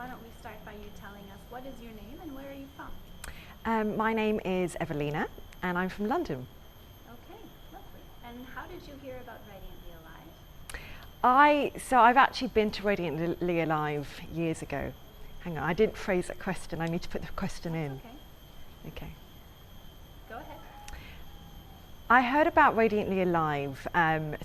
why don't we start by you telling us what is your name and where are you from? My name is Evelina and I'm from London. Okay, lovely. And how did you hear about Radiantly Alive? I've actually been to Radiantly Alive years ago. Hang on, I didn't phrase that question. I need to put the question in. Okay. Okay. Go ahead. I heard about Radiantly Alive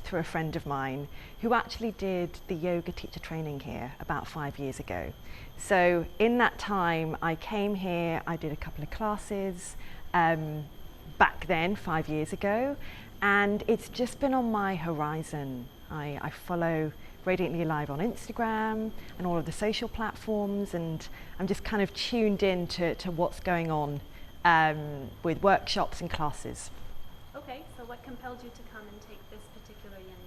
through a friend of mine who actually did the yoga teacher training here about 5 years ago. So in that time I came here, I did a couple of classes back then 5 years ago, and it's just been on my horizon. I follow Radiantly Alive on Instagram and all of the social platforms, and I'm just kind of tuned in to what's going on with workshops and classes. Okay, so what compelled you to come and take this particular Yin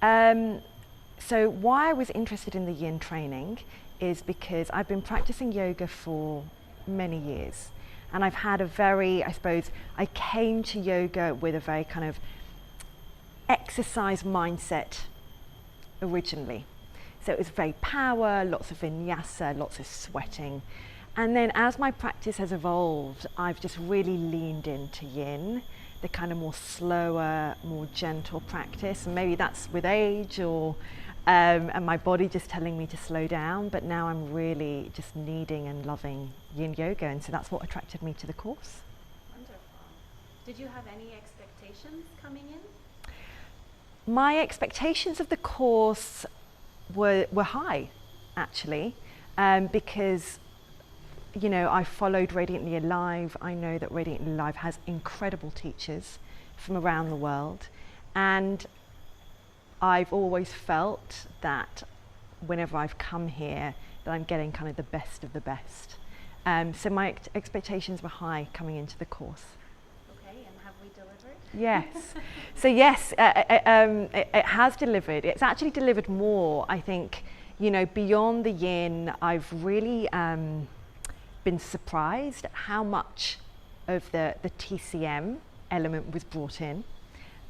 training? So why I was interested in the Yin training is because I've been practicing yoga for many years, and I've had a very, I came to yoga with a very kind of exercise mindset originally. So it was very power, lots of vinyasa, lots of sweating. And then as my practice has evolved, I've just really leaned into Yin, the kind of more slower, more gentle practice. And maybe that's with age or and my body just telling me to slow down, but now I'm really just needing and loving Yin Yoga, and so that's what attracted me to the course. Wonderful. Did you have any expectations coming in? My expectations of the course were high, actually, because I followed Radiantly Alive. I know that Radiantly Alive has incredible teachers from around the world, and I've always felt that whenever I've come here that I'm getting kind of the best of the best. So my expectations were high coming into the course. Okay, and have we delivered? Yes. So yes, it has delivered. It's actually delivered more, I think, beyond the Yin. I've really been surprised at how much of the TCM element was brought in.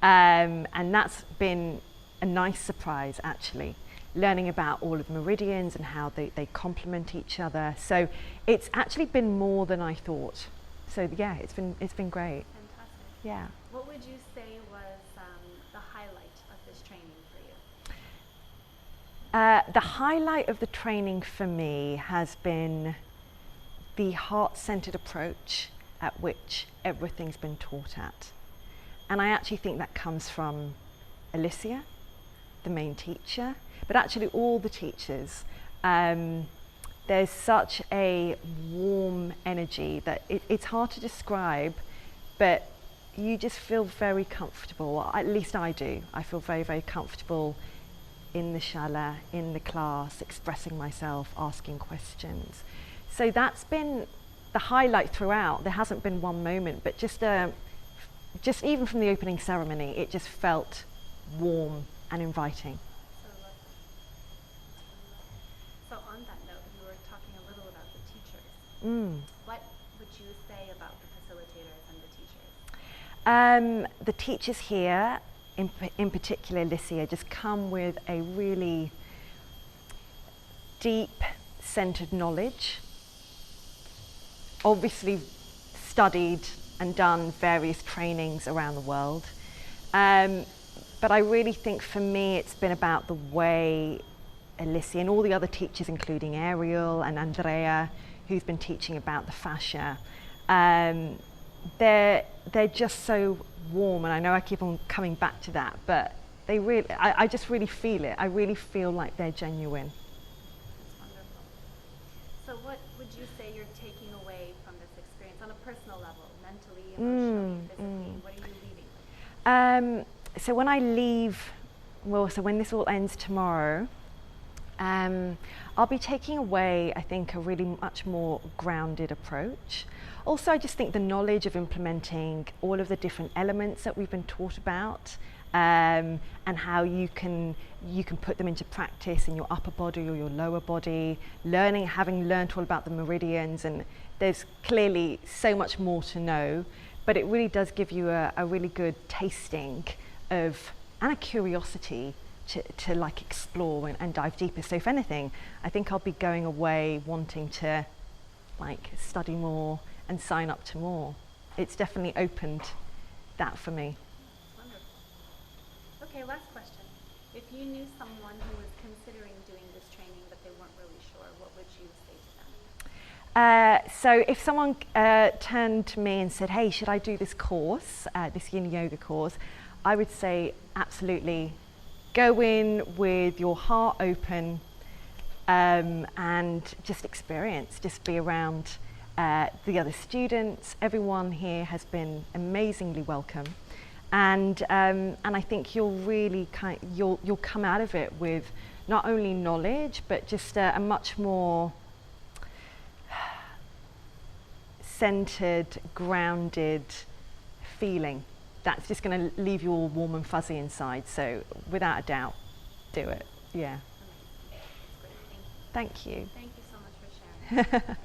And that's been a nice surprise, actually, learning about all of the meridians and how they complement each other. So it's actually been more than I thought. So yeah, it's been great. Fantastic. Yeah. What would you say was the highlight of this training for you? The highlight of the training for me has been the heart-centered approach at which everything's been taught at. And I actually think that comes from Alicia, the main teacher, but actually all the teachers. There's such a warm energy that it's hard to describe, but you just feel very comfortable. At least I do. I feel very, very comfortable in the shala, in the class, expressing myself, asking questions. So that's been the highlight throughout. There hasn't been one moment, but just even from the opening ceremony, it just felt warm and inviting. So lovely. So on that note, you were talking a little about the teachers. What would you say about the facilitators and the teachers? The teachers here, in particular Alicia, just come with a really deep centered knowledge. Obviously studied and done various trainings around the world. But I really think for me it's been about the way Alicia and all the other teachers, including Ariel and Andrea, who's been teaching about the fascia, they're just so warm, and I know I keep on coming back to that, but they really, I just really feel it. I really feel like they're genuine. That's wonderful. So what would you say you're taking away from this experience on a personal level, mentally, emotionally, physically? What are you leaving with? So when I leave, so when this all ends tomorrow, I'll be taking away, I think, a really much more grounded approach. Also, I just think the knowledge of implementing all of the different elements that we've been taught about, and how you can put them into practice in your upper body or your lower body, having learned all about the meridians, and there's clearly so much more to know, but it really does give you a really good tasting of, and a curiosity to like explore and dive deeper. So if anything, I think I'll be going away wanting to like study more and sign up to more. It's definitely opened that for me. Wonderful. Okay, last question. If you knew someone who was considering doing this training but they weren't really sure, what would you say to them? So if someone turned to me and said, hey, should I do this course, this Yin Yoga course, I would say absolutely. Go in with your heart open and just experience, just be around the other students. Everyone here has been amazingly welcome, and I think you'll really you'll come out of it with not only knowledge but just a much more centered, grounded feeling. That's just going to leave you all warm and fuzzy inside. So without a doubt, do it. Yeah. Amazing. That's great. Thank you. Thank you so much for sharing.